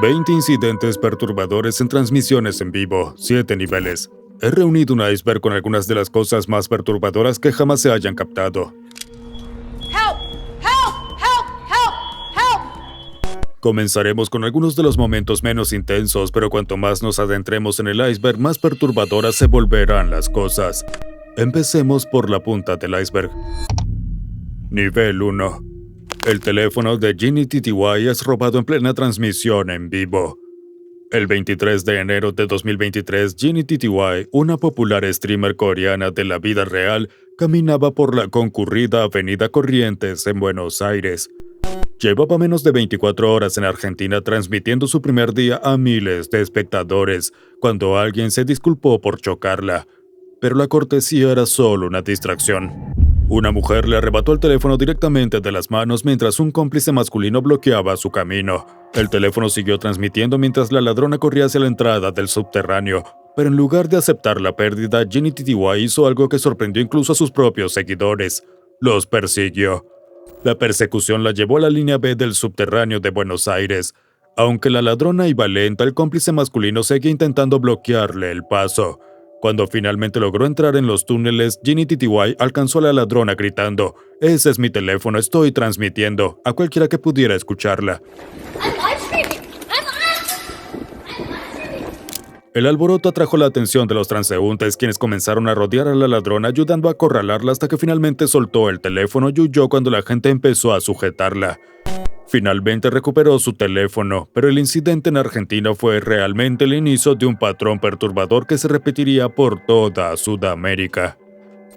20 incidentes perturbadores en transmisiones en vivo, 7 niveles. He reunido un iceberg con algunas de las cosas más perturbadoras que jamás se hayan captado. Help! Help! Help! Help! Help! Comenzaremos con algunos de los momentos menos intensos, pero cuanto más nos adentremos en el iceberg, más perturbadoras se volverán las cosas. Empecemos por la punta del iceberg. Nivel 1. El teléfono de Ginny TTY es robado en plena transmisión en vivo. El 23 de enero de 2023, Ginny TTY, una popular streamer coreana de la vida real, caminaba por la concurrida Avenida Corrientes en Buenos Aires. Llevaba menos de 24 horas en Argentina transmitiendo su primer día a miles de espectadores, cuando alguien se disculpó por chocarla. Pero la cortesía era solo una distracción. Una mujer le arrebató el teléfono directamente de las manos mientras un cómplice masculino bloqueaba su camino. El teléfono siguió transmitiendo mientras la ladrona corría hacia la entrada del subterráneo, pero en lugar de aceptar la pérdida, Ginny TTY hizo algo que sorprendió incluso a sus propios seguidores. Los persiguió. La persecución la llevó a la línea B del subterráneo de Buenos Aires. Aunque la ladrona iba lenta, el cómplice masculino seguía intentando bloquearle el paso. Cuando finalmente logró entrar en los túneles, Ginny TTY alcanzó a la ladrona gritando: «Ese es mi teléfono, estoy transmitiendo», a cualquiera que pudiera escucharla. El alboroto atrajo la atención de los transeúntes, quienes comenzaron a rodear a la ladrona ayudando a acorralarla hasta que finalmente soltó el teléfono y huyó cuando la gente empezó a sujetarla. Finalmente recuperó su teléfono, pero el incidente en Argentina fue realmente el inicio de un patrón perturbador que se repetiría por toda Sudamérica.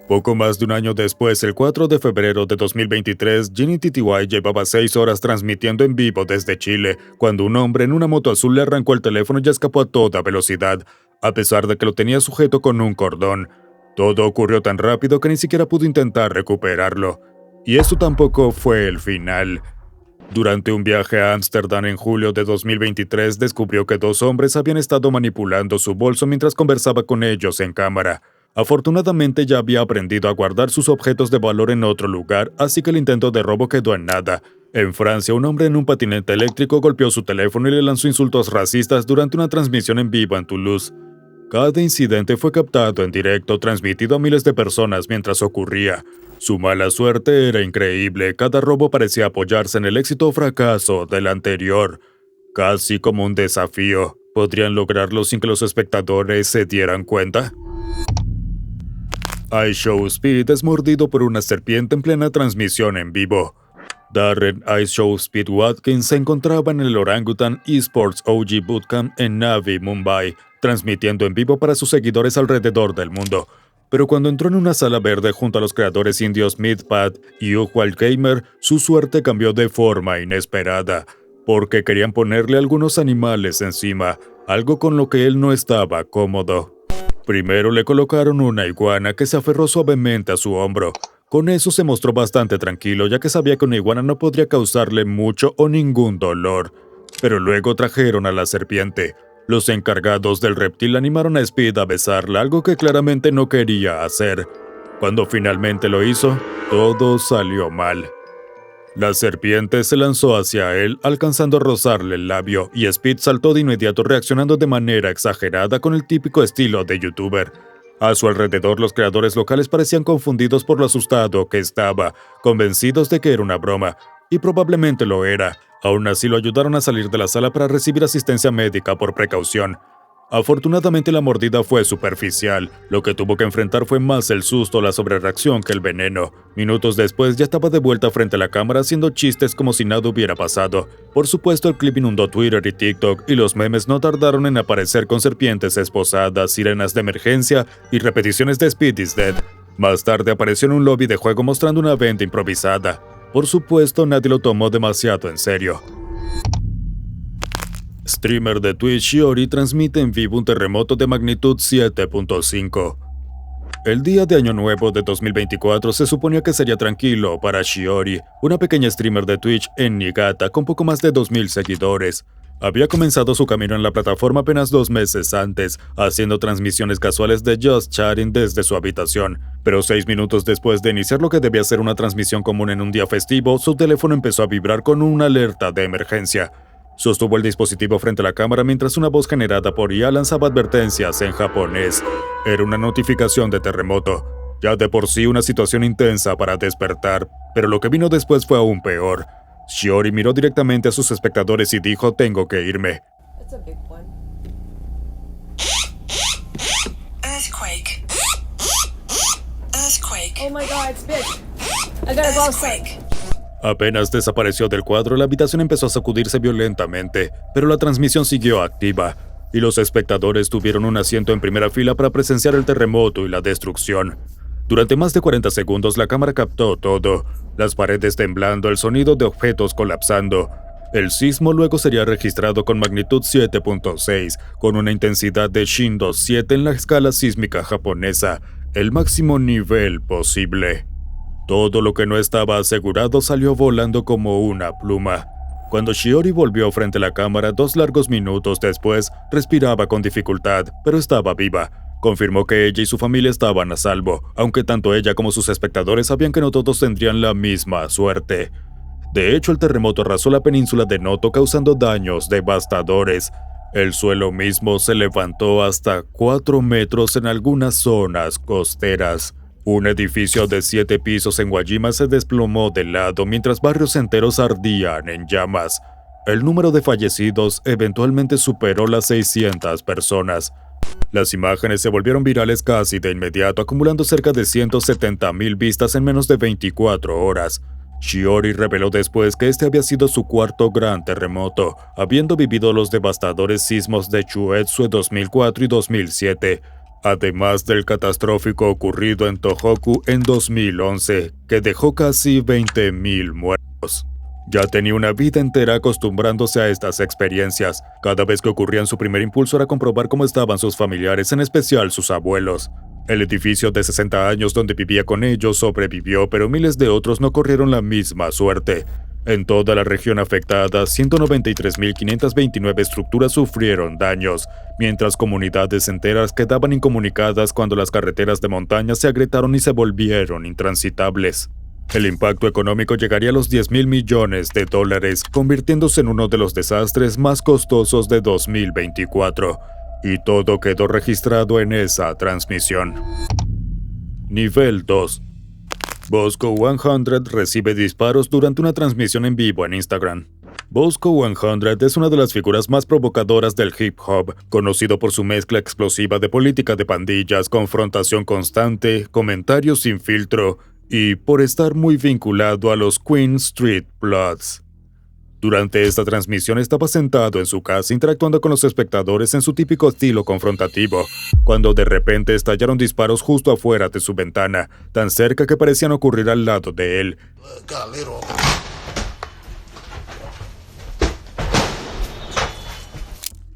Poco más de un año después, el 4 de febrero de 2023, Ginny TTY llevaba 6 horas transmitiendo en vivo desde Chile, cuando un hombre en una moto azul le arrancó el teléfono y escapó a toda velocidad, a pesar de que lo tenía sujeto con un cordón. Todo ocurrió tan rápido que ni siquiera pudo intentar recuperarlo. Y eso tampoco fue el final. Durante un viaje a Ámsterdam en julio de 2023, descubrió que 2 hombres habían estado manipulando su bolso mientras conversaba con ellos en cámara. Afortunadamente ya había aprendido a guardar sus objetos de valor en otro lugar, así que el intento de robo quedó en nada. En Francia, un hombre en un patinete eléctrico golpeó su teléfono y le lanzó insultos racistas durante una transmisión en vivo en Toulouse. Cada incidente fue captado en directo, transmitido a miles de personas mientras ocurría. Su mala suerte era increíble, cada robo parecía apoyarse en el éxito o fracaso del anterior. Casi como un desafío. ¿Podrían lograrlo sin que los espectadores se dieran cuenta? iShowSpeed es mordido por una serpiente en plena transmisión en vivo. Darren iShowSpeed Watkins se encontraba en el Orangutan Esports OG Bootcamp en Navi, Mumbai, transmitiendo en vivo para sus seguidores alrededor del mundo. Pero cuando entró en una sala verde junto a los creadores indios MidPad y Wild Gamer, su suerte cambió de forma inesperada, porque querían ponerle algunos animales encima, algo con lo que él no estaba cómodo. Primero le colocaron una iguana que se aferró suavemente a su hombro. Con eso se mostró bastante tranquilo, ya que sabía que una iguana no podría causarle mucho o ningún dolor. Pero luego trajeron a la serpiente. Los encargados del reptil animaron a Speed a besarla, algo que claramente no quería hacer. Cuando finalmente lo hizo, todo salió mal. La serpiente se lanzó hacia él, alcanzando a rozarle el labio, y Speed saltó de inmediato reaccionando de manera exagerada con el típico estilo de youtuber. A su alrededor, los creadores locales parecían confundidos por lo asustado que estaba, convencidos de que era una broma, y probablemente lo era. Aún así lo ayudaron a salir de la sala para recibir asistencia médica por precaución. Afortunadamente la mordida fue superficial, lo que tuvo que enfrentar fue más el susto o la sobrereacción que el veneno. Minutos después ya estaba de vuelta frente a la cámara haciendo chistes como si nada hubiera pasado. Por supuesto, el clip inundó Twitter y TikTok y los memes no tardaron en aparecer con serpientes esposadas, sirenas de emergencia y repeticiones de Speed is Dead. Más tarde apareció en un lobby de juego mostrando una venta improvisada. Por supuesto, nadie lo tomó demasiado en serio. Streamer de Twitch Shiori transmite en vivo un terremoto de magnitud 7.5. El día de Año Nuevo de 2024 se suponía que sería tranquilo para Shiori, una pequeña streamer de Twitch en Niigata con poco más de 2.000 seguidores. Había comenzado su camino en la plataforma apenas 2 meses antes, haciendo transmisiones casuales de Just Chatting desde su habitación. Pero 6 minutos después de iniciar lo que debía ser una transmisión común en un día festivo, su teléfono empezó a vibrar con una alerta de emergencia. Sostuvo el dispositivo frente a la cámara mientras una voz generada por IA lanzaba advertencias en japonés. Era una notificación de terremoto. Ya de por sí una situación intensa para despertar, pero lo que vino después fue aún peor. Shiori miró directamente a sus espectadores y dijo: tengo que irme. That's a big one. Earthquake. Earthquake. Oh my god, it's big. I gotta go outside. Apenas desapareció del cuadro, la habitación empezó a sacudirse violentamente, pero la transmisión siguió activa, y los espectadores tuvieron un asiento en primera fila para presenciar el terremoto y la destrucción. Durante más de 40 segundos la cámara captó todo, las paredes temblando, el sonido de objetos colapsando. El sismo luego sería registrado con magnitud 7.6, con una intensidad de Shindo 7 en la escala sísmica japonesa, el máximo nivel posible. Todo lo que no estaba asegurado salió volando como una pluma. Cuando Shiori volvió frente a la cámara 2 largos minutos después, respiraba con dificultad, pero estaba viva. Confirmó que ella y su familia estaban a salvo, aunque tanto ella como sus espectadores sabían que no todos tendrían la misma suerte. De hecho, el terremoto arrasó la península de Noto causando daños devastadores. El suelo mismo se levantó hasta 4 metros en algunas zonas costeras. Un edificio de 7 pisos en Wajima se desplomó de lado mientras barrios enteros ardían en llamas. El número de fallecidos eventualmente superó las 600 personas. Las imágenes se volvieron virales casi de inmediato, acumulando cerca de 170,000 vistas en menos de 24 horas. Shiori reveló después que este había sido su cuarto gran terremoto, habiendo vivido los devastadores sismos de Chuetsu en 2004 y 2007, además del catastrófico ocurrido en Tohoku en 2011, que dejó casi 20,000 muertos. Ya tenía una vida entera acostumbrándose a estas experiencias. Cada vez que ocurrían, su primer impulso era comprobar cómo estaban sus familiares, en especial sus abuelos. El edificio de 60 años donde vivía con ellos sobrevivió, pero miles de otros no corrieron la misma suerte. En toda la región afectada, 193,529 estructuras sufrieron daños, mientras comunidades enteras quedaban incomunicadas cuando las carreteras de montaña se agrietaron y se volvieron intransitables. El impacto económico llegaría a los $10,000 millones, convirtiéndose en uno de los desastres más costosos de 2024. Y todo quedó registrado en esa transmisión. Nivel 2. Bosco 100 recibe disparos durante una transmisión en vivo en Instagram. Bosco 100 es una de las figuras más provocadoras del hip hop, conocido por su mezcla explosiva de política de pandillas, confrontación constante, comentarios sin filtro y por estar muy vinculado a los Queen Street Bloods. Durante esta transmisión estaba sentado en su casa interactuando con los espectadores en su típico estilo confrontativo, cuando de repente estallaron disparos justo afuera de su ventana, tan cerca que parecían ocurrir al lado de él.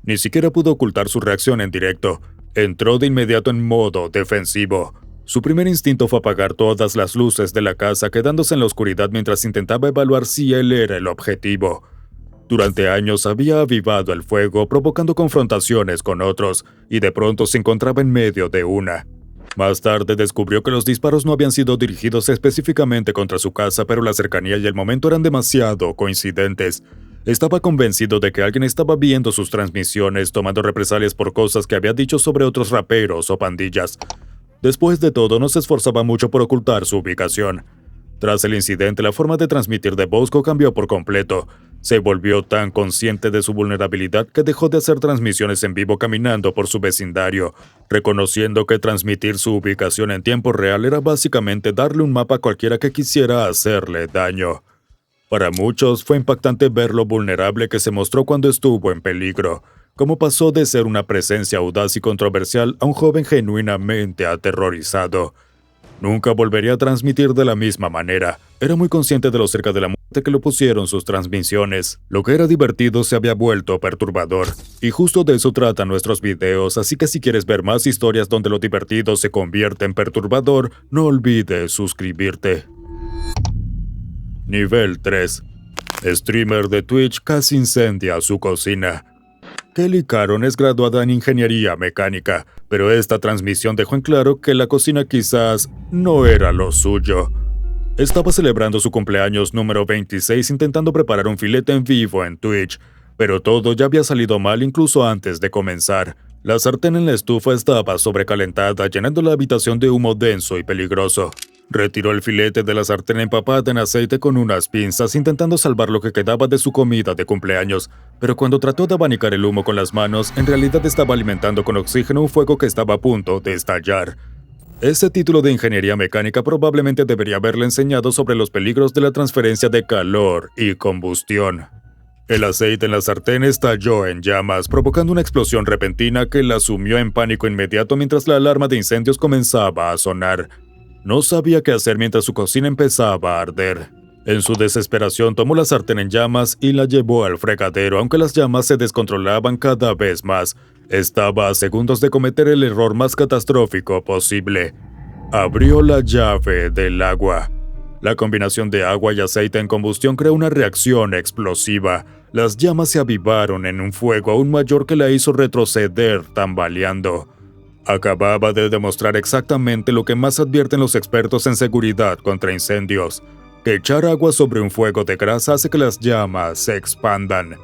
Ni siquiera pudo ocultar su reacción en directo. Entró de inmediato en modo defensivo. Su primer instinto fue apagar todas las luces de la casa, quedándose en la oscuridad mientras intentaba evaluar si él era el objetivo. Durante años había avivado el fuego, provocando confrontaciones con otros, y de pronto se encontraba en medio de una. Más tarde descubrió que los disparos no habían sido dirigidos específicamente contra su casa, pero la cercanía y el momento eran demasiado coincidentes. Estaba convencido de que alguien estaba viendo sus transmisiones, tomando represalias por cosas que había dicho sobre otros raperos o pandillas. Después de todo, no se esforzaba mucho por ocultar su ubicación. Tras el incidente, la forma de transmitir de Bosco cambió por completo. Se volvió tan consciente de su vulnerabilidad que dejó de hacer transmisiones en vivo caminando por su vecindario, reconociendo que transmitir su ubicación en tiempo real era básicamente darle un mapa a cualquiera que quisiera hacerle daño. Para muchos, fue impactante ver lo vulnerable que se mostró cuando estuvo en peligro. Cómo pasó de ser una presencia audaz y controversial a un joven genuinamente aterrorizado. Nunca volvería a transmitir de la misma manera. Era muy consciente de lo cerca de la muerte que lo pusieron sus transmisiones. Lo que era divertido se había vuelto perturbador. Y justo de eso tratan nuestros videos, así que si quieres ver más historias donde lo divertido se convierte en perturbador, no olvides suscribirte. Nivel 3. Streamer de Twitch casi incendia su cocina. Kelly Caron es graduada en ingeniería mecánica, pero esta transmisión dejó en claro que la cocina quizás no era lo suyo. Estaba celebrando su cumpleaños número 26 intentando preparar un filete en vivo en Twitch, Pero todo ya había salido mal incluso antes de comenzar. La sartén en la estufa estaba sobrecalentada, llenando la habitación de humo denso y peligroso. Retiró el filete de la sartén empapada en aceite con unas pinzas, intentando salvar lo que quedaba de su comida de cumpleaños. Pero cuando trató de abanicar el humo con las manos, en realidad estaba alimentando con oxígeno un fuego que estaba a punto de estallar. Ese título de ingeniería mecánica probablemente debería haberle enseñado sobre los peligros de la transferencia de calor y combustión. El aceite en la sartén estalló en llamas, provocando una explosión repentina que la sumió en pánico inmediato mientras la alarma de incendios comenzaba a sonar. No sabía qué hacer mientras su cocina empezaba a arder. En su desesperación tomó la sartén en llamas y la llevó al fregadero, aunque las llamas se descontrolaban cada vez más. Estaba a segundos de cometer el error más catastrófico posible. Abrió la llave del agua. La combinación de agua y aceite en combustión creó una reacción explosiva. Las llamas se avivaron en un fuego aún mayor que la hizo retroceder tambaleando. Acababa de demostrar exactamente lo que más advierten los expertos en seguridad contra incendios, que echar agua sobre un fuego de grasa hace que las llamas se expandan.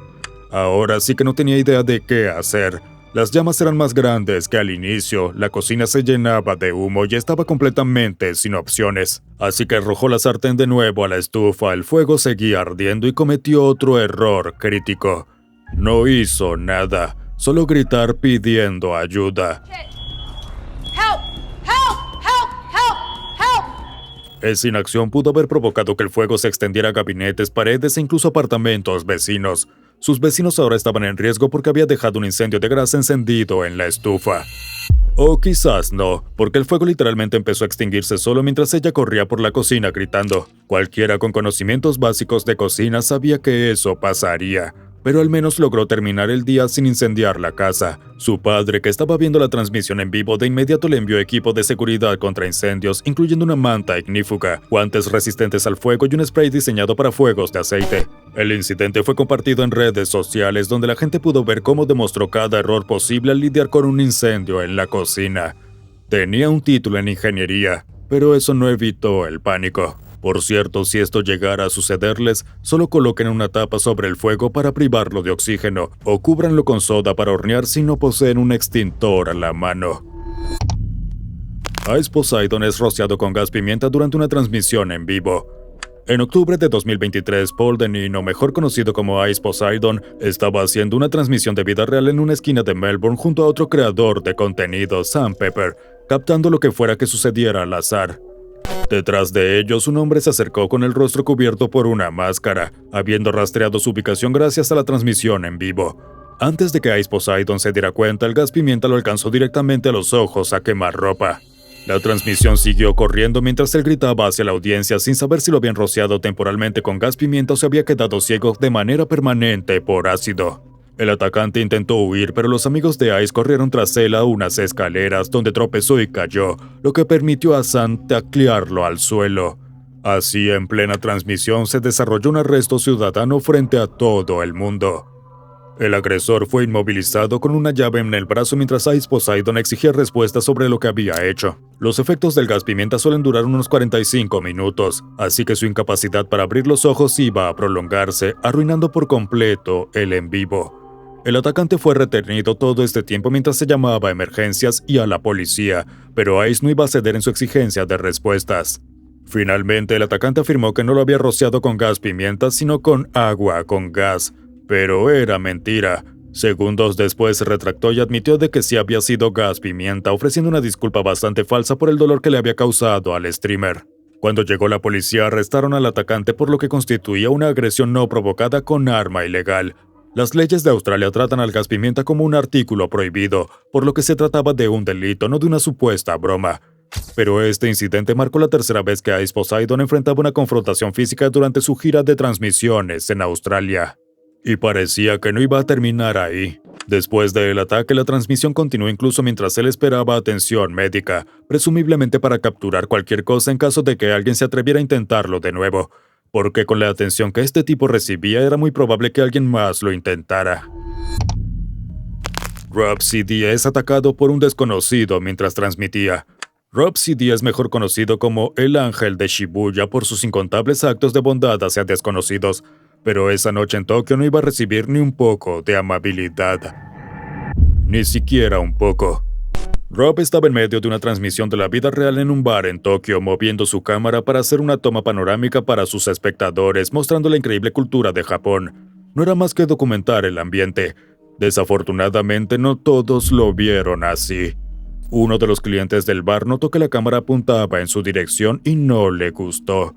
Ahora sí que no tenía idea de qué hacer. Las llamas eran más grandes que al inicio, la cocina se llenaba de humo y estaba completamente sin opciones. Así que arrojó la sartén de nuevo a la estufa, el fuego seguía ardiendo y cometió otro error crítico. No hizo nada, solo gritar pidiendo ayuda. Esa inacción pudo haber provocado que el fuego se extendiera a gabinetes, paredes e incluso apartamentos vecinos. Sus vecinos ahora estaban en riesgo porque había dejado un incendio de grasa encendido en la estufa. O quizás no, porque el fuego literalmente empezó a extinguirse solo mientras ella corría por la cocina gritando. Cualquiera con conocimientos básicos de cocina sabía que eso pasaría, pero al menos logró terminar el día sin incendiar la casa. Su padre, que estaba viendo la transmisión en vivo, de inmediato le envió equipo de seguridad contra incendios, incluyendo una manta ignífuga, guantes resistentes al fuego y un spray diseñado para fuegos de aceite. El incidente fue compartido en redes sociales, donde la gente pudo ver cómo demostró cada error posible al lidiar con un incendio en la cocina. Tenía un título en ingeniería, pero eso no evitó el pánico. Por cierto, si esto llegara a sucederles, solo coloquen una tapa sobre el fuego para privarlo de oxígeno, o cúbranlo con soda para hornear si no poseen un extintor a la mano. Ice Poseidon es rociado con gas pimienta durante una transmisión en vivo. En octubre de 2023, Paul Denino, mejor conocido como Ice Poseidon, estaba haciendo una transmisión de vida real en una esquina de Melbourne junto a otro creador de contenido, Sam Pepper, captando lo que fuera que sucediera al azar. Detrás de ellos, un hombre se acercó con el rostro cubierto por una máscara, habiendo rastreado su ubicación gracias a la transmisión en vivo. Antes de que Ice Poseidon se diera cuenta, el gas pimienta lo alcanzó directamente a los ojos a quemarropa. La transmisión siguió corriendo mientras él gritaba hacia la audiencia sin saber si lo habían rociado temporalmente con gas pimienta o se había quedado ciego de manera permanente por ácido. El atacante intentó huir, pero los amigos de Ice corrieron tras él a unas escaleras donde tropezó y cayó, lo que permitió a Sam taclearlo al suelo. Así, en plena transmisión, se desarrolló un arresto ciudadano frente a todo el mundo. El agresor fue inmovilizado con una llave en el brazo mientras Ice Poseidon exigía respuestas sobre lo que había hecho. Los efectos del gas pimienta suelen durar unos 45 minutos, así que su incapacidad para abrir los ojos iba a prolongarse, arruinando por completo el en vivo. El atacante fue retenido todo este tiempo mientras se llamaba a emergencias y a la policía, pero Ice no iba a ceder en su exigencia de respuestas. Finalmente, el atacante afirmó que no lo había rociado con gas pimienta, sino con agua con gas, pero era mentira. Segundos después se retractó y admitió de que sí había sido gas pimienta, ofreciendo una disculpa bastante falsa por el dolor que le había causado al streamer. Cuando llegó la policía, arrestaron al atacante por lo que constituía una agresión no provocada con arma ilegal. Las leyes de Australia tratan al gas pimienta como un artículo prohibido, por lo que se trataba de un delito, no de una supuesta broma. Pero este incidente marcó la tercera vez que Ice Poseidon enfrentaba una confrontación física durante su gira de transmisiones en Australia. Y parecía que no iba a terminar ahí. Después del ataque, la transmisión continuó incluso mientras él esperaba atención médica, presumiblemente para capturar cualquier cosa en caso de que alguien se atreviera a intentarlo de nuevo, porque con la atención que este tipo recibía era muy probable que alguien más lo intentara. Rob CD es atacado por un desconocido mientras transmitía. Rob CD es mejor conocido como el Ángel de Shibuya por sus incontables actos de bondad hacia desconocidos. pero esa noche en Tokio no iba a recibir ni un poco de amabilidad. Ni siquiera un poco. Rob estaba en medio de una transmisión de la vida real en un bar en Tokio, moviendo su cámara para hacer una toma panorámica para sus espectadores, mostrando la increíble cultura de Japón. No era más que documentar el ambiente. Desafortunadamente, no todos lo vieron así. Uno de los clientes del bar notó que la cámara apuntaba en su dirección y no le gustó.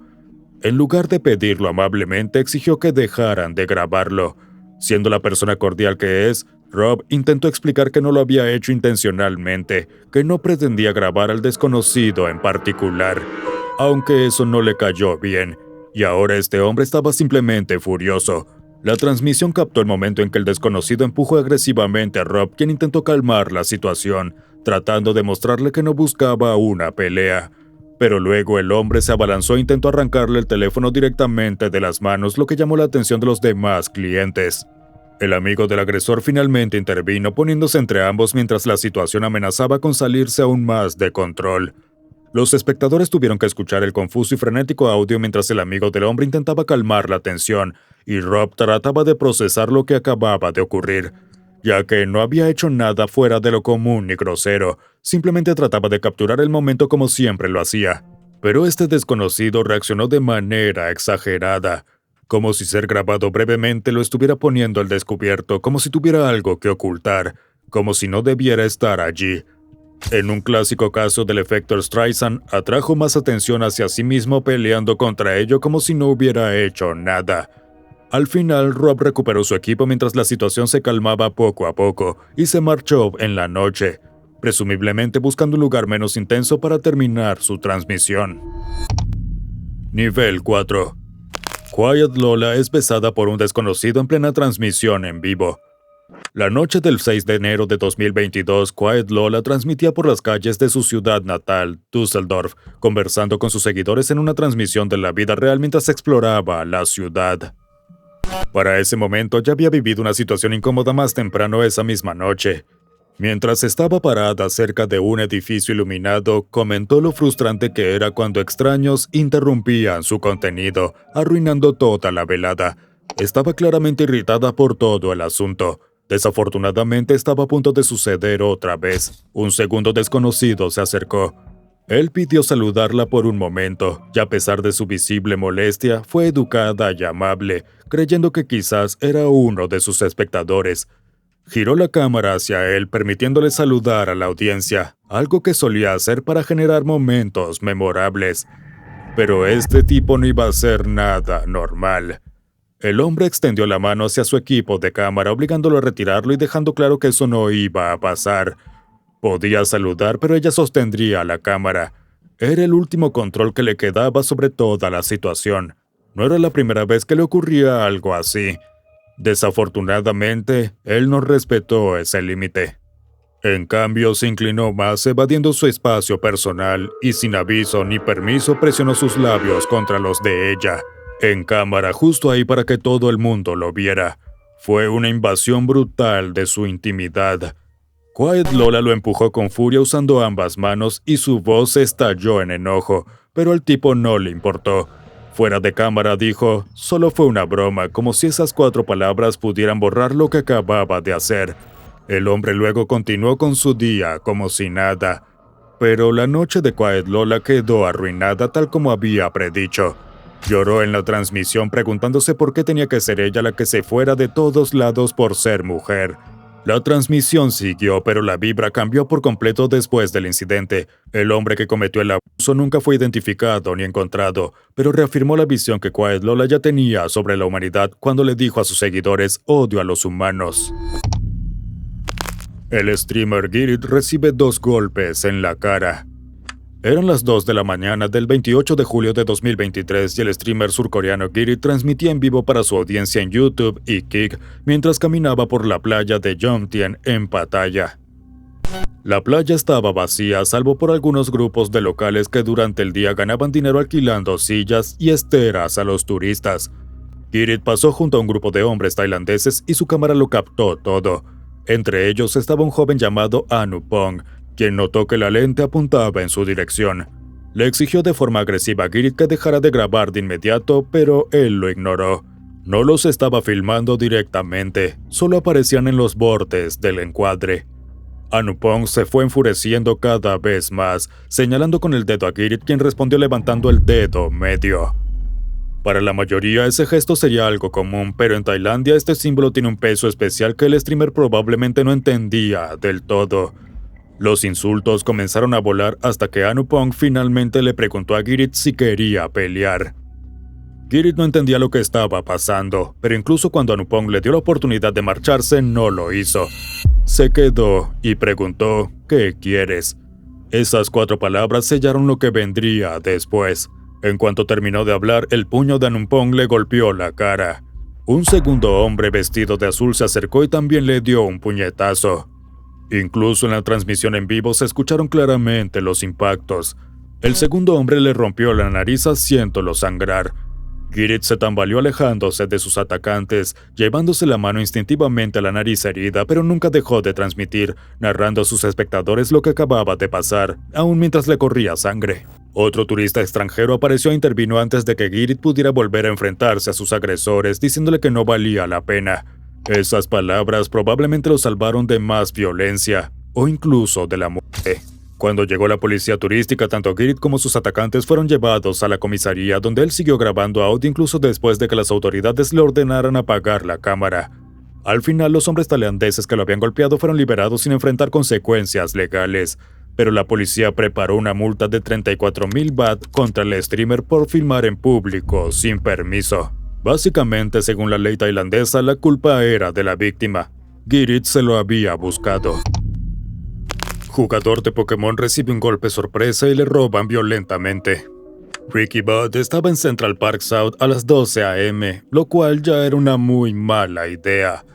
En lugar de pedirlo amablemente, exigió que dejaran de grabarlo. Siendo la persona cordial que es, Rob intentó explicar que no lo había hecho intencionalmente, que no pretendía grabar al desconocido en particular, aunque eso no le cayó bien, y ahora este hombre estaba simplemente furioso. La transmisión captó el momento en que el desconocido empujó agresivamente a Rob, quien intentó calmar la situación, tratando de mostrarle que no buscaba una pelea. Pero luego el hombre se abalanzó e intentó arrancarle el teléfono directamente de las manos, lo que llamó la atención de los demás clientes. El amigo del agresor finalmente intervino, poniéndose entre ambos mientras la situación amenazaba con salirse aún más de control. Los espectadores tuvieron que escuchar el confuso y frenético audio mientras el amigo del hombre intentaba calmar la tensión, y Rob trataba de procesar lo que acababa de ocurrir, ya que no había hecho nada fuera de lo común ni grosero, simplemente trataba de capturar el momento como siempre lo hacía. Pero este desconocido reaccionó de manera exagerada, como si ser grabado brevemente lo estuviera poniendo al descubierto, como si tuviera algo que ocultar, como si no debiera estar allí. En un clásico caso del efecto Streisand, atrajo más atención hacia sí mismo peleando contra ello como si no hubiera hecho nada. Al final, Rob recuperó su equipo mientras la situación se calmaba poco a poco y se marchó en la noche, presumiblemente buscando un lugar menos intenso para terminar su transmisión. Nivel 4. Quiet Lola es besada por un desconocido en plena transmisión en vivo. La noche del 6 de enero de 2022, Quiet Lola transmitía por las calles de su ciudad natal, Düsseldorf, conversando con sus seguidores en una transmisión de la vida real mientras exploraba la ciudad. Para ese momento ya había vivido una situación incómoda más temprano esa misma noche. Mientras estaba parada cerca de un edificio iluminado, comentó lo frustrante que era cuando extraños interrumpían su contenido, arruinando toda la velada. Estaba claramente irritada por todo el asunto. Desafortunadamente estaba a punto de suceder otra vez. Un segundo desconocido se acercó. Él pidió saludarla por un momento, y a pesar de su visible molestia, fue educada y amable, creyendo que quizás era uno de sus espectadores. Giró la cámara hacia él, permitiéndole saludar a la audiencia, algo que solía hacer para generar momentos memorables. Pero este tipo no iba a ser nada normal. El hombre extendió la mano hacia su equipo de cámara, obligándolo a retirarlo y dejando claro que eso no iba a pasar. Podía saludar, pero ella sostendría la cámara. Era el último control que le quedaba sobre toda la situación. No era la primera vez que le ocurría algo así. Desafortunadamente, él no respetó ese límite. En cambio, se inclinó más, evadiendo su espacio personal, y sin aviso ni permiso presionó sus labios contra los de ella, en cámara justo ahí para que todo el mundo lo viera. Fue una invasión brutal de su intimidad. Quiet Lola lo empujó con furia usando ambas manos y su voz estalló en enojo, pero al tipo no le importó. Fuera de cámara dijo, solo fue una broma, como si esas 4 palabras pudieran borrar lo que acababa de hacer. El hombre luego continuó con su día como si nada. Pero la noche de Quiet Lola quedó arruinada tal como había predicho. Lloró en la transmisión preguntándose por qué tenía que ser ella la que se fuera de todos lados por ser mujer. La transmisión siguió, pero la vibra cambió por completo después del incidente. El hombre que cometió el abuso nunca fue identificado ni encontrado, pero reafirmó la visión que Quiet Lola ya tenía sobre la humanidad cuando le dijo a sus seguidores odio a los humanos. El streamer Girit recibe 2 golpes en la cara. Eran las 2 de la mañana del 28 de julio de 2023 y el streamer surcoreano Girit transmitía en vivo para su audiencia en YouTube y Kick mientras caminaba por la playa de Jomtien en Pattaya. La playa estaba vacía salvo por algunos grupos de locales que durante el día ganaban dinero alquilando sillas y esteras a los turistas. Girit pasó junto a un grupo de hombres tailandeses y su cámara lo captó todo. Entre ellos estaba un joven llamado Anupong, quien notó que la lente apuntaba en su dirección. Le exigió de forma agresiva a Girit que dejara de grabar de inmediato, pero él lo ignoró. No los estaba filmando directamente, solo aparecían en los bordes del encuadre. Anupong se fue enfureciendo cada vez más, señalando con el dedo a Girit, quien respondió levantando el dedo medio. Para la mayoría ese gesto sería algo común, pero en Tailandia este símbolo tiene un peso especial que el streamer probablemente no entendía del todo. Los insultos comenzaron a volar hasta que Anupong finalmente le preguntó a Girit si quería pelear. Girit no entendía lo que estaba pasando, pero incluso cuando Anupong le dio la oportunidad de marcharse, no lo hizo. Se quedó y preguntó, ¿qué quieres? Esas 4 palabras sellaron lo que vendría después. En cuanto terminó de hablar, el puño de Anupong le golpeó la cara. Un segundo hombre vestido de azul se acercó y también le dio un puñetazo. Incluso en la transmisión en vivo se escucharon claramente los impactos. El segundo hombre le rompió la nariz haciéndolo sangrar. Girit se tambaleó alejándose de sus atacantes, llevándose la mano instintivamente a la nariz herida, pero nunca dejó de transmitir, narrando a sus espectadores lo que acababa de pasar, aún mientras le corría sangre. Otro turista extranjero apareció e intervino antes de que Girit pudiera volver a enfrentarse a sus agresores, diciéndole que no valía la pena. Esas palabras probablemente lo salvaron de más violencia, o incluso de la muerte. Cuando llegó la policía turística, tanto Girit como sus atacantes fueron llevados a la comisaría, donde él siguió grabando audio incluso después de que las autoridades le ordenaran apagar la cámara. Al final, los hombres tailandeses que lo habían golpeado fueron liberados sin enfrentar consecuencias legales, pero la policía preparó una multa de 34,000 baht contra el streamer por filmar en público sin permiso. Básicamente, según la ley tailandesa, la culpa era de la víctima. Girit se lo había buscado. Jugador de Pokémon recibe un golpe sorpresa y le roban violentamente. Ricky Budd estaba en Central Park South a las 12 a.m., lo cual ya era una muy mala idea.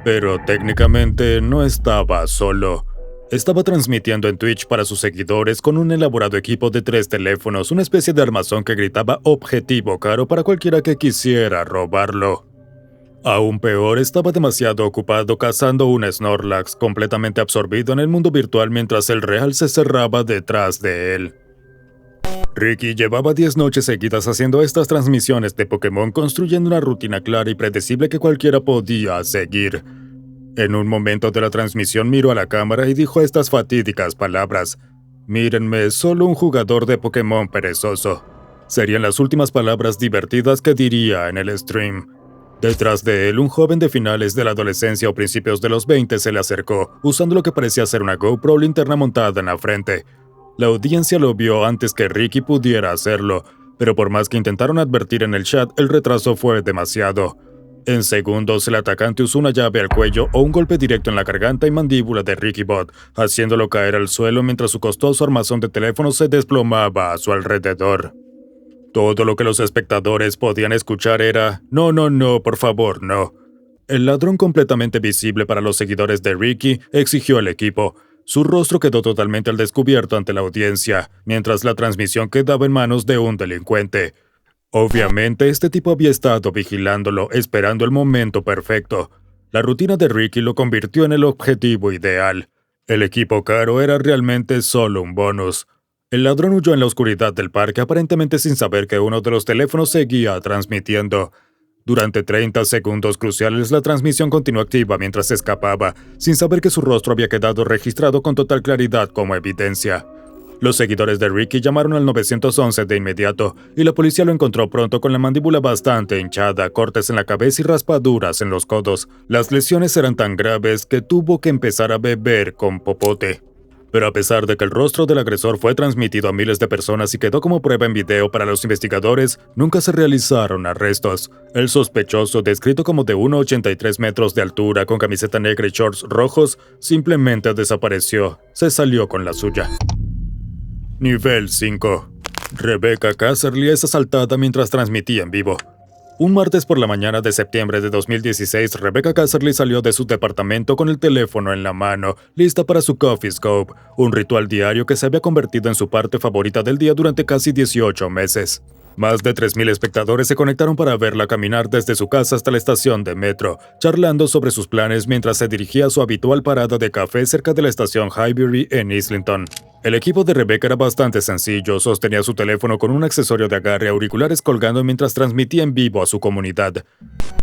Pero técnicamente no estaba solo. Estaba transmitiendo en Twitch para sus seguidores con un elaborado equipo de 3 teléfonos, una especie de armazón que gritaba objetivo caro para cualquiera que quisiera robarlo. Aún peor, estaba demasiado ocupado cazando un Snorlax, completamente absorbido en el mundo virtual mientras el real se cerraba detrás de él. Ricky llevaba 10 noches seguidas haciendo estas transmisiones de Pokémon, construyendo una rutina clara y predecible que cualquiera podía seguir. En un momento de la transmisión miró a la cámara y dijo estas fatídicas palabras: «Mírenme, solo un jugador de Pokémon perezoso». Serían las últimas palabras divertidas que diría en el stream. Detrás de él, un joven de finales de la adolescencia o principios de los 20 se le acercó, usando lo que parecía ser una GoPro linterna montada en la frente. La audiencia lo vio antes que Ricky pudiera hacerlo, pero por más que intentaron advertir en el chat, el retraso fue demasiado. En segundos, el atacante usó una llave al cuello o un golpe directo en la garganta y mandíbula de Ricky Budd, haciéndolo caer al suelo mientras su costoso armazón de teléfonos se desplomaba a su alrededor. Todo lo que los espectadores podían escuchar era «No, no, no, por favor, no». El ladrón, completamente visible para los seguidores de Ricky, exigió al equipo. Su rostro quedó totalmente al descubierto ante la audiencia, mientras la transmisión quedaba en manos de un delincuente. Obviamente, este tipo había estado vigilándolo, esperando el momento perfecto. La rutina de Ricky lo convirtió en el objetivo ideal. El equipo caro era realmente solo un bonus. El ladrón huyó en la oscuridad del parque, aparentemente sin saber que uno de los teléfonos seguía transmitiendo. Durante 30 segundos cruciales, la transmisión continuó activa mientras escapaba, sin saber que su rostro había quedado registrado con total claridad como evidencia. Los seguidores de Ricky llamaron al 911 de inmediato, y la policía lo encontró pronto con la mandíbula bastante hinchada, cortes en la cabeza y raspaduras en los codos. Las lesiones eran tan graves que tuvo que empezar a beber con popote. Pero a pesar de que el rostro del agresor fue transmitido a miles de personas y quedó como prueba en video para los investigadores, nunca se realizaron arrestos. El sospechoso, descrito como de 1,83 metros de altura con camiseta negra y shorts rojos, simplemente desapareció. Se salió con la suya. Nivel 5. Rebecca Casserly es asaltada mientras transmitía en vivo. Un martes por la mañana de septiembre de 2016, Rebecca Casserly salió de su departamento con el teléfono en la mano, lista para su Coffee Scope, un ritual diario que se había convertido en su parte favorita del día durante casi 18 meses. Más de 3.000 espectadores se conectaron para verla caminar desde su casa hasta la estación de metro, charlando sobre sus planes mientras se dirigía a su habitual parada de café cerca de la estación Highbury en Islington. El equipo de Rebecca era bastante sencillo, sostenía su teléfono con un accesorio de agarre, auriculares colgando mientras transmitía en vivo a su comunidad.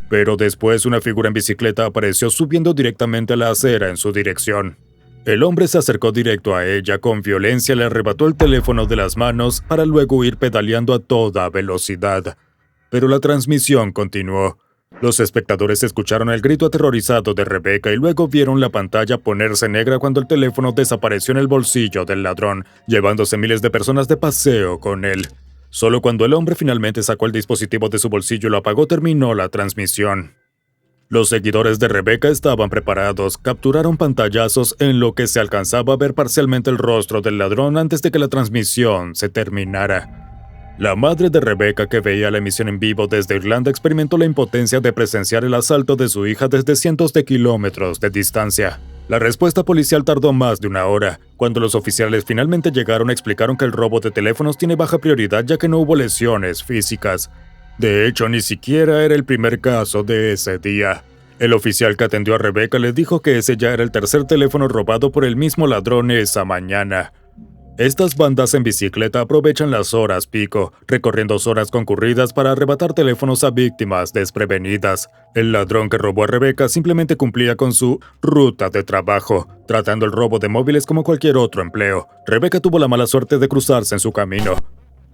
Pero después una figura en bicicleta apareció subiendo directamente a la acera en su dirección. El hombre se acercó directo a ella, con violencia le arrebató el teléfono de las manos para luego ir pedaleando a toda velocidad. Pero la transmisión continuó. Los espectadores escucharon el grito aterrorizado de Rebecca y luego vieron la pantalla ponerse negra cuando el teléfono desapareció en el bolsillo del ladrón, llevándose miles de personas de paseo con él. Solo cuando el hombre finalmente sacó el dispositivo de su bolsillo y lo apagó terminó la transmisión. Los seguidores de Rebecca estaban preparados, capturaron pantallazos en lo que se alcanzaba a ver parcialmente el rostro del ladrón antes de que la transmisión se terminara. La madre de Rebecca, que veía la emisión en vivo desde Irlanda, experimentó la impotencia de presenciar el asalto de su hija desde cientos de kilómetros de distancia. La respuesta policial tardó más de una hora. Cuando los oficiales finalmente llegaron, explicaron que el robo de teléfonos tiene baja prioridad ya que no hubo lesiones físicas. De hecho, ni siquiera era el primer caso de ese día. El oficial que atendió a Rebecca le dijo que ese ya era el tercer teléfono robado por el mismo ladrón esa mañana. Estas bandas en bicicleta aprovechan las horas pico, recorriendo zonas concurridas para arrebatar teléfonos a víctimas desprevenidas. El ladrón que robó a Rebecca simplemente cumplía con su ruta de trabajo, tratando el robo de móviles como cualquier otro empleo. Rebecca tuvo la mala suerte de cruzarse en su camino.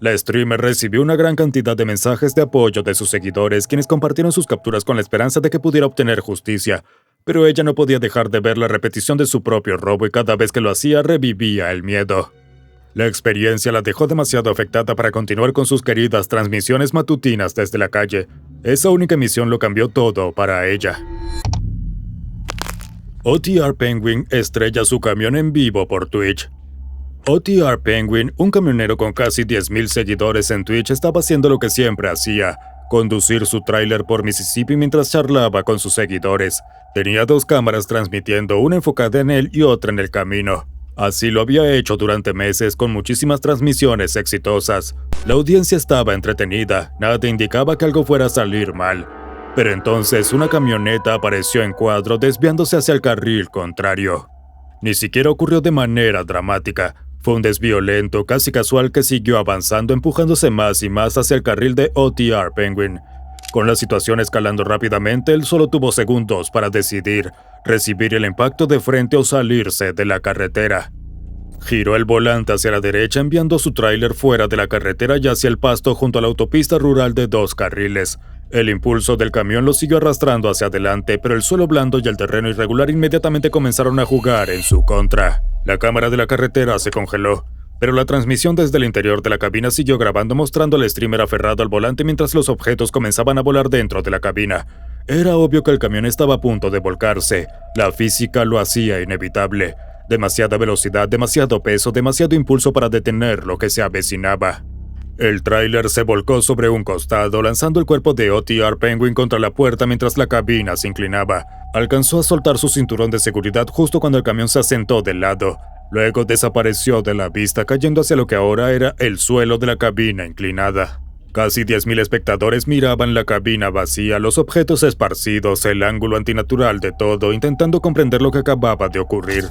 La streamer recibió una gran cantidad de mensajes de apoyo de sus seguidores, quienes compartieron sus capturas con la esperanza de que pudiera obtener justicia, pero ella no podía dejar de ver la repetición de su propio robo y cada vez que lo hacía revivía el miedo. La experiencia la dejó demasiado afectada para continuar con sus queridas transmisiones matutinas desde la calle. Esa única emisión lo cambió todo para ella. OTR Penguin estrella su camión en vivo por Twitch. OTR Penguin, un camionero con casi 10.000 seguidores en Twitch, estaba haciendo lo que siempre hacía, conducir su tráiler por Mississippi mientras charlaba con sus seguidores. Tenía dos cámaras transmitiendo, una enfocada en él y otra en el camino. Así lo había hecho durante meses con muchísimas transmisiones exitosas. La audiencia estaba entretenida, nada indicaba que algo fuera a salir mal. Pero entonces una camioneta apareció en cuadro desviándose hacia el carril contrario. Ni siquiera ocurrió de manera dramática. Fue un desvío lento, casi casual que siguió avanzando, empujándose más y más hacia el carril de OTR Penguin. Con la situación escalando rápidamente, él solo tuvo segundos para decidir, recibir el impacto de frente o salirse de la carretera. Giró el volante hacia la derecha enviando su tráiler fuera de la carretera y hacia el pasto junto a la autopista rural de 2 carriles. El impulso del camión lo siguió arrastrando hacia adelante, pero el suelo blando y el terreno irregular inmediatamente comenzaron a jugar en su contra. La cámara de la carretera se congeló, pero la transmisión desde el interior de la cabina siguió grabando, mostrando al streamer aferrado al volante mientras los objetos comenzaban a volar dentro de la cabina. Era obvio que el camión estaba a punto de volcarse. La física lo hacía inevitable. Demasiada velocidad, demasiado peso, demasiado impulso para detener lo que se avecinaba. El tráiler se volcó sobre un costado, lanzando el cuerpo de OTR Penguin contra la puerta mientras la cabina se inclinaba. Alcanzó a soltar su cinturón de seguridad justo cuando el camión se asentó de lado. Luego desapareció de la vista, cayendo hacia lo que ahora era el suelo de la cabina inclinada. Casi 10.000 espectadores miraban la cabina vacía, los objetos esparcidos, el ángulo antinatural de todo, intentando comprender lo que acababa de ocurrir.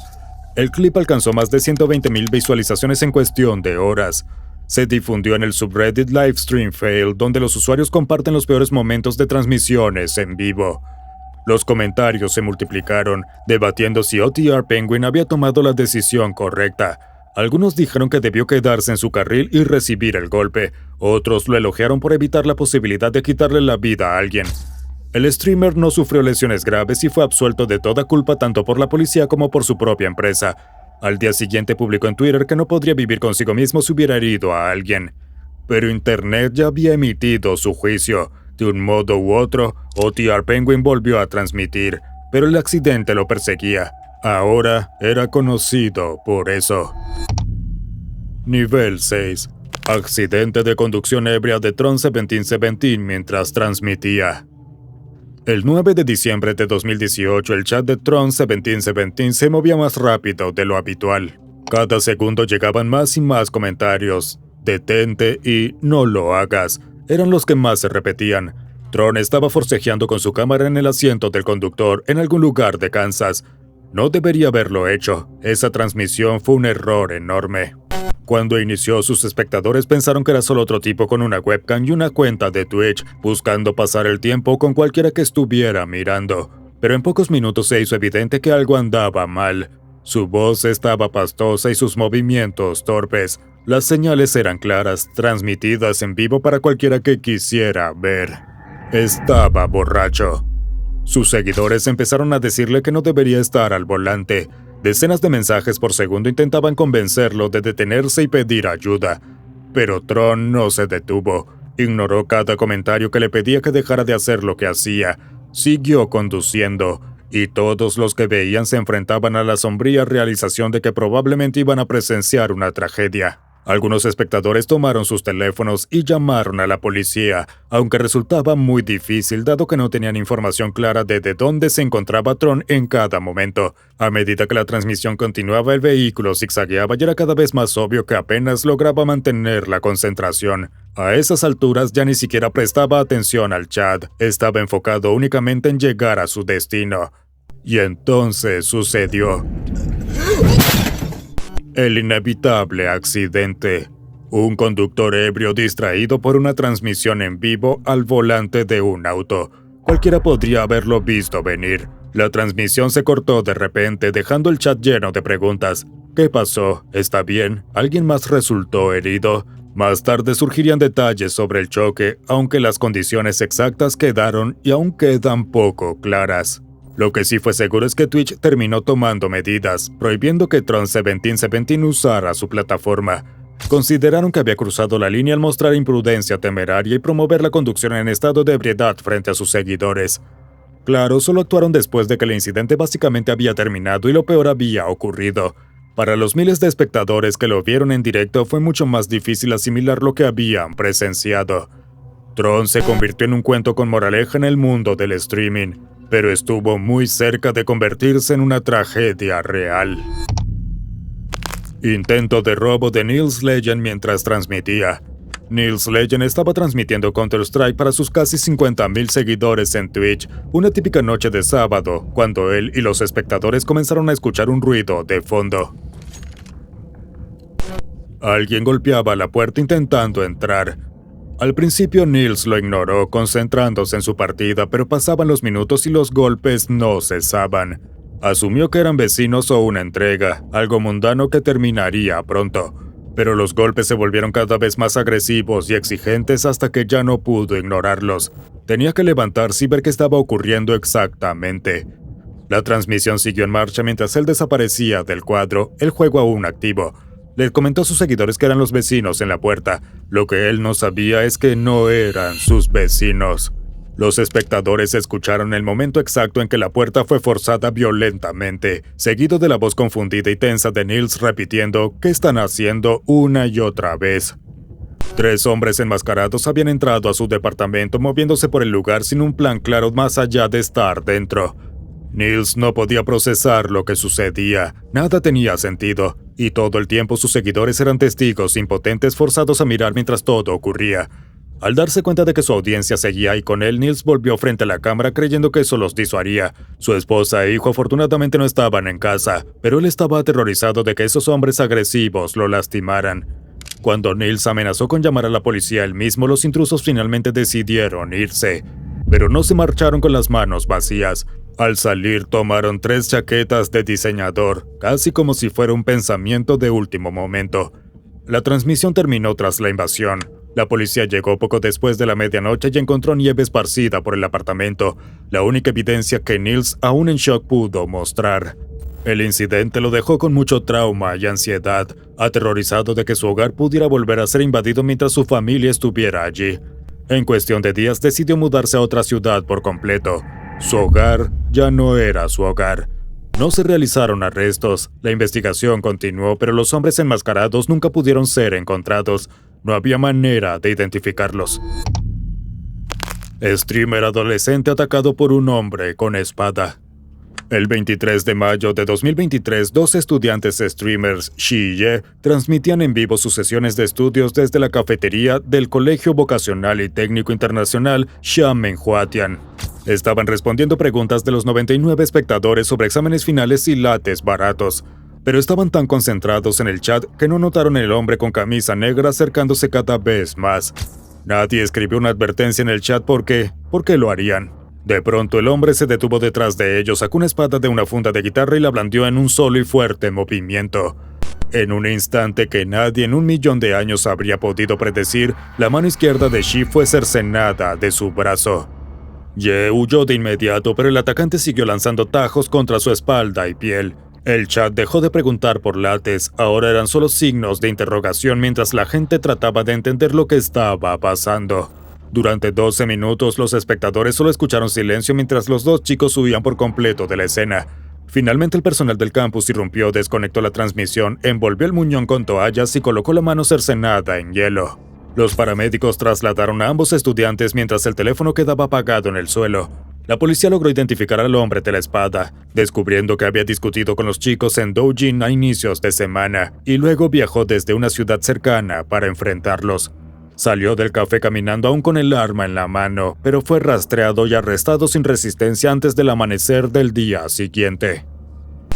El clip alcanzó más de 120.000 visualizaciones en cuestión de horas. Se difundió en el subreddit Livestream Fail, donde los usuarios comparten los peores momentos de transmisiones en vivo. Los comentarios se multiplicaron, debatiendo si OTR Penguin había tomado la decisión correcta. Algunos dijeron que debió quedarse en su carril y recibir el golpe. Otros lo elogiaron por evitar la posibilidad de quitarle la vida a alguien. El streamer no sufrió lesiones graves y fue absuelto de toda culpa tanto por la policía como por su propia empresa. Al día siguiente publicó en Twitter que no podría vivir consigo mismo si hubiera herido a alguien. Pero Internet ya había emitido su juicio. De un modo u otro, OTR Penguin volvió a transmitir, pero el accidente lo perseguía. Ahora era conocido por eso. Nivel 6. Accidente de conducción ebria de Tron 1717 mientras transmitía. El 9 de diciembre de 2018, el chat de Tron 1717 se movía más rápido de lo habitual. Cada segundo llegaban más y más comentarios. detente y no lo hagas eran los que más se repetían. Tron estaba forcejeando con su cámara en el asiento del conductor en algún lugar de Kansas. No debería haberlo hecho. Esa transmisión fue un error enorme. Cuando inició, sus espectadores pensaron que era solo otro tipo con una webcam y una cuenta de Twitch, buscando pasar el tiempo con cualquiera que estuviera mirando. Pero en pocos minutos se hizo evidente que algo andaba mal. Su voz estaba pastosa y sus movimientos torpes. Las señales eran claras, transmitidas en vivo para cualquiera que quisiera ver. Estaba borracho. Sus seguidores empezaron a decirle que no debería estar al volante. Decenas de mensajes por segundo intentaban convencerlo de detenerse y pedir ayuda. Pero Tron no se detuvo. Ignoró cada comentario que le pedía que dejara de hacer lo que hacía. Siguió conduciendo, y todos los que veían se enfrentaban a la sombría realización de que probablemente iban a presenciar una tragedia. Algunos espectadores tomaron sus teléfonos y llamaron a la policía, aunque resultaba muy difícil dado que no tenían información clara de dónde se encontraba Tron en cada momento. A medida que la transmisión continuaba, el vehículo zigzagueaba y era cada vez más obvio que apenas lograba mantener la concentración. A esas alturas ya ni siquiera prestaba atención al chat, estaba enfocado únicamente en llegar a su destino. Y entonces sucedió el inevitable accidente. Un conductor ebrio distraído por una transmisión en vivo al volante de un auto. Cualquiera podría haberlo visto venir. La transmisión se cortó de repente, dejando el chat lleno de preguntas. ¿Qué pasó? ¿Está bien? ¿Alguien más resultó herido? Más tarde surgirían detalles sobre el choque, aunque las condiciones exactas quedaron y aún quedan poco claras. Lo que sí fue seguro es que Twitch terminó tomando medidas, prohibiendo que Tron 1717 usara su plataforma. Consideraron que había cruzado la línea al mostrar imprudencia temeraria y promover la conducción en estado de ebriedad frente a sus seguidores. Claro, solo actuaron después de que el incidente básicamente había terminado y lo peor había ocurrido. Para los miles de espectadores que lo vieron en directo fue mucho más difícil asimilar lo que habían presenciado. Tron se convirtió en un cuento con moraleja en el mundo del streaming, pero estuvo muy cerca de convertirse en una tragedia real. Intento de robo de Nils Legend mientras transmitía. Nils Legend estaba transmitiendo Counter-Strike para sus casi 50,000 seguidores en Twitch, una típica noche de sábado, cuando él y los espectadores comenzaron a escuchar un ruido de fondo. Alguien golpeaba la puerta intentando entrar. Al principio Nils lo ignoró, concentrándose en su partida, pero pasaban los minutos y los golpes no cesaban. Asumió que eran vecinos o una entrega, algo mundano que terminaría pronto. Pero los golpes se volvieron cada vez más agresivos y exigentes hasta que ya no pudo ignorarlos. Tenía que levantarse y ver qué estaba ocurriendo exactamente. La transmisión siguió en marcha mientras él desaparecía del cuadro, el juego aún activo. Le comentó a sus seguidores que eran los vecinos en la puerta. Lo que él no sabía es que no eran sus vecinos. Los espectadores escucharon el momento exacto en que la puerta fue forzada violentamente, seguido de la voz confundida y tensa de Nils repitiendo «¿Qué están haciendo?» una y otra vez. 3 hombres enmascarados habían entrado a su departamento moviéndose por el lugar sin un plan claro más allá de estar dentro. Nils no podía procesar lo que sucedía, nada tenía sentido, y todo el tiempo sus seguidores eran testigos impotentes forzados a mirar mientras todo ocurría. Al darse cuenta de que su audiencia seguía ahí con él, Nils volvió frente a la cámara creyendo que eso los disuadiría. Su esposa e hijo afortunadamente no estaban en casa, pero él estaba aterrorizado de que esos hombres agresivos lo lastimaran. Cuando Nils amenazó con llamar a la policía él mismo, los intrusos finalmente decidieron irse. Pero no se marcharon con las manos vacías. Al salir tomaron 3 chaquetas de diseñador, casi como si fuera un pensamiento de último momento. La transmisión terminó tras la invasión. La policía llegó poco después de la medianoche y encontró nieve esparcida por el apartamento, la única evidencia que Nils, aún en shock, pudo mostrar. El incidente lo dejó con mucho trauma y ansiedad, aterrorizado de que su hogar pudiera volver a ser invadido mientras su familia estuviera allí. En cuestión de días decidió mudarse a otra ciudad por completo. Su hogar ya no era su hogar. No se realizaron arrestos, la investigación continuó, pero los hombres enmascarados nunca pudieron ser encontrados. No había manera de identificarlos. Streamer adolescente atacado por un hombre con espada. El 23 de mayo de 2023, dos estudiantes streamers, Shi y Ye, transmitían en vivo sus sesiones de estudios desde la cafetería del Colegio Vocacional y Técnico Internacional Xiamen-Huatian. Estaban respondiendo preguntas de los 99 espectadores sobre exámenes finales y lates baratos, pero estaban tan concentrados en el chat que no notaron el hombre con camisa negra acercándose cada vez más. Nadie escribió una advertencia en el chat porque lo harían. De pronto el hombre se detuvo detrás de ellos, sacó una espada de una funda de guitarra y la blandió en un solo y fuerte movimiento. En un instante que nadie en 1.000.000 de años habría podido predecir, la mano izquierda de Shi fue cercenada de su brazo. Ye huyó de inmediato, pero el atacante siguió lanzando tajos contra su espalda y piel. El chat dejó de preguntar por lates, ahora eran solo signos de interrogación mientras la gente trataba de entender lo que estaba pasando. Durante 12 minutos, los espectadores solo escucharon silencio mientras los dos chicos huían por completo de la escena. Finalmente, el personal del campus irrumpió, desconectó la transmisión, envolvió el muñón con toallas y colocó la mano cercenada en hielo. Los paramédicos trasladaron a ambos estudiantes mientras el teléfono quedaba apagado en el suelo. La policía logró identificar al hombre de la espada, descubriendo que había discutido con los chicos en Doujin a inicios de semana, y luego viajó desde una ciudad cercana para enfrentarlos. Salió del café caminando aún con el arma en la mano, pero fue rastreado y arrestado sin resistencia antes del amanecer del día siguiente.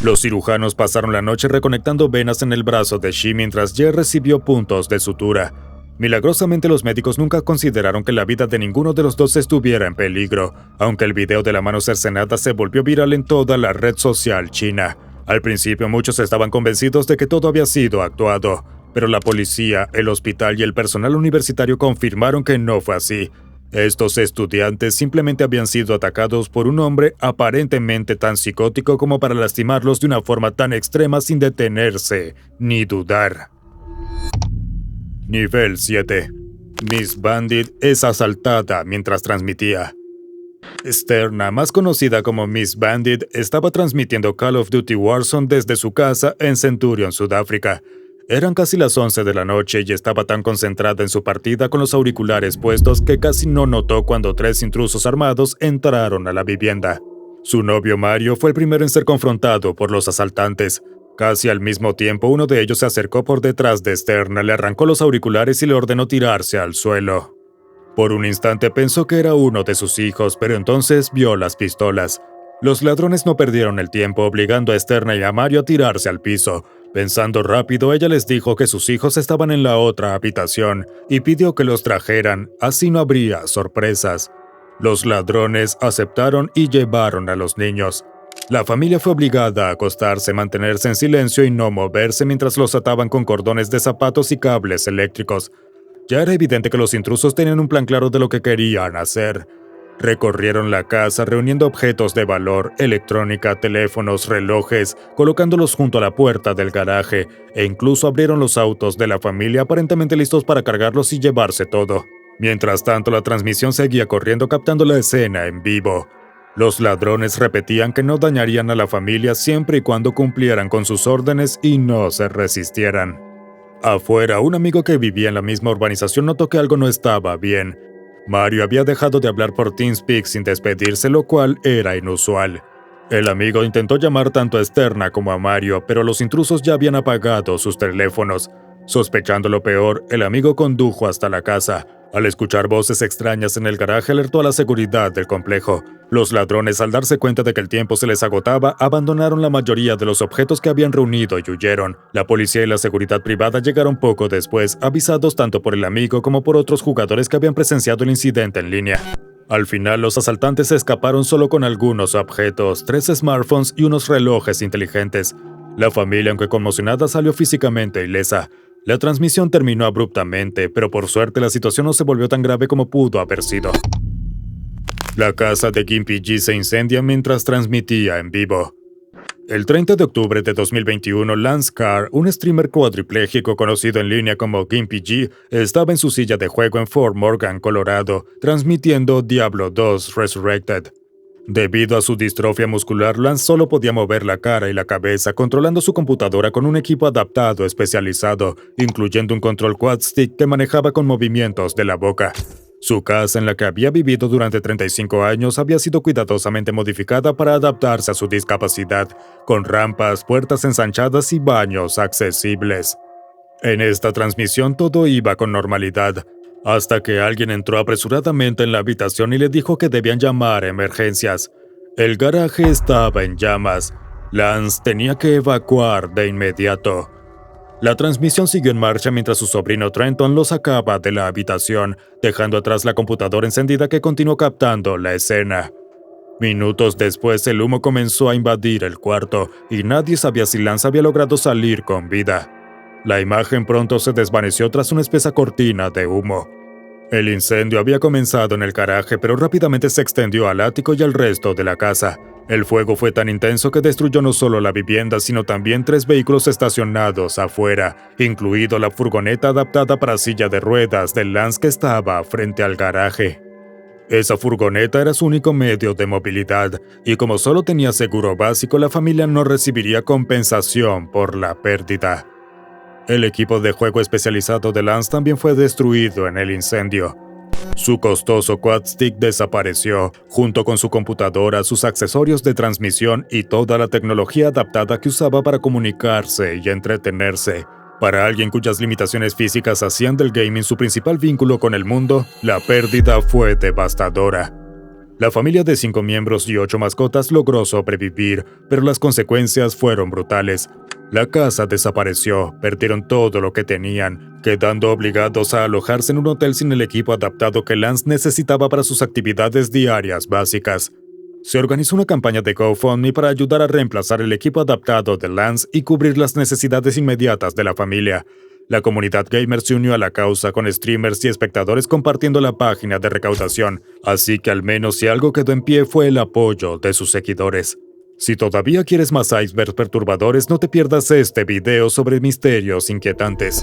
Los cirujanos pasaron la noche reconectando venas en el brazo de Shi mientras Ye recibió puntos de sutura. Milagrosamente, los médicos nunca consideraron que la vida de ninguno de los dos estuviera en peligro, aunque el video de la mano cercenada se volvió viral en toda la red social china. Al principio muchos estaban convencidos de que todo había sido actuado, pero la policía, el hospital y el personal universitario confirmaron que no fue así. Estos estudiantes simplemente habían sido atacados por un hombre aparentemente tan psicótico como para lastimarlos de una forma tan extrema sin detenerse ni dudar. Nivel 7. Miss Bandit es asaltada mientras transmitía. Sterna, más conocida como Miss Bandit, estaba transmitiendo Call of Duty Warzone desde su casa en Centurion, Sudáfrica. Eran casi las 11 de la noche y estaba tan concentrada en su partida con los auriculares puestos que casi no notó cuando 3 intrusos armados entraron a la vivienda. Su novio Mario fue el primero en ser confrontado por los asaltantes. Casi al mismo tiempo, uno de ellos se acercó por detrás de Sterna, le arrancó los auriculares y le ordenó tirarse al suelo. Por un instante pensó que era uno de sus hijos, pero entonces vio las pistolas. Los ladrones no perdieron el tiempo, obligando a Sterna y a Mario a tirarse al piso. Pensando rápido, ella les dijo que sus hijos estaban en la otra habitación y pidió que los trajeran, así no habría sorpresas. Los ladrones aceptaron y llevaron a los niños. La familia fue obligada a acostarse, mantenerse en silencio y no moverse mientras los ataban con cordones de zapatos y cables eléctricos. Ya era evidente que los intrusos tenían un plan claro de lo que querían hacer. Recorrieron la casa reuniendo objetos de valor, electrónica, teléfonos, relojes, colocándolos junto a la puerta del garaje, e incluso abrieron los autos de la familia aparentemente listos para cargarlos y llevarse todo. Mientras tanto, la transmisión seguía corriendo captando la escena en vivo. Los ladrones repetían que no dañarían a la familia siempre y cuando cumplieran con sus órdenes y no se resistieran. Afuera, un amigo que vivía en la misma urbanización notó que algo no estaba bien. Mario había dejado de hablar por TeamSpeak sin despedirse, lo cual era inusual. El amigo intentó llamar tanto a Sterna como a Mario, pero los intrusos ya habían apagado sus teléfonos. Sospechando lo peor, el amigo condujo hasta la casa. Al escuchar voces extrañas en el garaje, alertó a la seguridad del complejo. Los ladrones, al darse cuenta de que el tiempo se les agotaba, abandonaron la mayoría de los objetos que habían reunido y huyeron. La policía y la seguridad privada llegaron poco después, avisados tanto por el amigo como por otros jugadores que habían presenciado el incidente en línea. Al final, los asaltantes escaparon solo con algunos objetos, 3 smartphones y unos relojes inteligentes. La familia, aunque conmocionada, salió físicamente ilesa. La transmisión terminó abruptamente, pero por suerte la situación no se volvió tan grave como pudo haber sido. La casa de Gimpy G se incendia mientras transmitía en vivo. El 30 de octubre de 2021, Lance Carr, un streamer cuadripléjico conocido en línea como Gimpy G, estaba en su silla de juego en Fort Morgan, Colorado, transmitiendo Diablo 2 Resurrected. Debido a su distrofia muscular, Lance solo podía mover la cara y la cabeza, controlando su computadora con un equipo adaptado especializado, incluyendo un control quad stick que manejaba con movimientos de la boca. Su casa, en la que había vivido durante 35 años, había sido cuidadosamente modificada para adaptarse a su discapacidad, con rampas, puertas ensanchadas y baños accesibles. En esta transmisión todo iba con normalidad, hasta que alguien entró apresuradamente en la habitación y le dijo que debían llamar a emergencias. El garaje estaba en llamas. Lance tenía que evacuar de inmediato. La transmisión siguió en marcha mientras su sobrino Trenton lo sacaba de la habitación, dejando atrás la computadora encendida que continuó captando la escena. Minutos después, el humo comenzó a invadir el cuarto y nadie sabía si Lance había logrado salir con vida. La imagen pronto se desvaneció tras una espesa cortina de humo. El incendio había comenzado en el garaje, pero rápidamente se extendió al ático y al resto de la casa. El fuego fue tan intenso que destruyó no solo la vivienda, sino también 3 vehículos estacionados afuera, incluido la furgoneta adaptada para silla de ruedas de Lance que estaba frente al garaje. Esa furgoneta era su único medio de movilidad, y como solo tenía seguro básico, la familia no recibiría compensación por la pérdida. El equipo de juego especializado de Lance también fue destruido en el incendio. Su costoso quad-stick desapareció, junto con su computadora, sus accesorios de transmisión y toda la tecnología adaptada que usaba para comunicarse y entretenerse. Para alguien cuyas limitaciones físicas hacían del gaming su principal vínculo con el mundo, la pérdida fue devastadora. La familia de 5 miembros y 8 mascotas logró sobrevivir, pero las consecuencias fueron brutales. La casa desapareció, perdieron todo lo que tenían, quedando obligados a alojarse en un hotel sin el equipo adaptado que Lance necesitaba para sus actividades diarias básicas. Se organizó una campaña de GoFundMe para ayudar a reemplazar el equipo adaptado de Lance y cubrir las necesidades inmediatas de la familia. La comunidad gamer se unió a la causa con streamers y espectadores compartiendo la página de recaudación, así que al menos si algo quedó en pie fue el apoyo de sus seguidores. Si todavía quieres más icebergs perturbadores, no te pierdas este video sobre misterios inquietantes.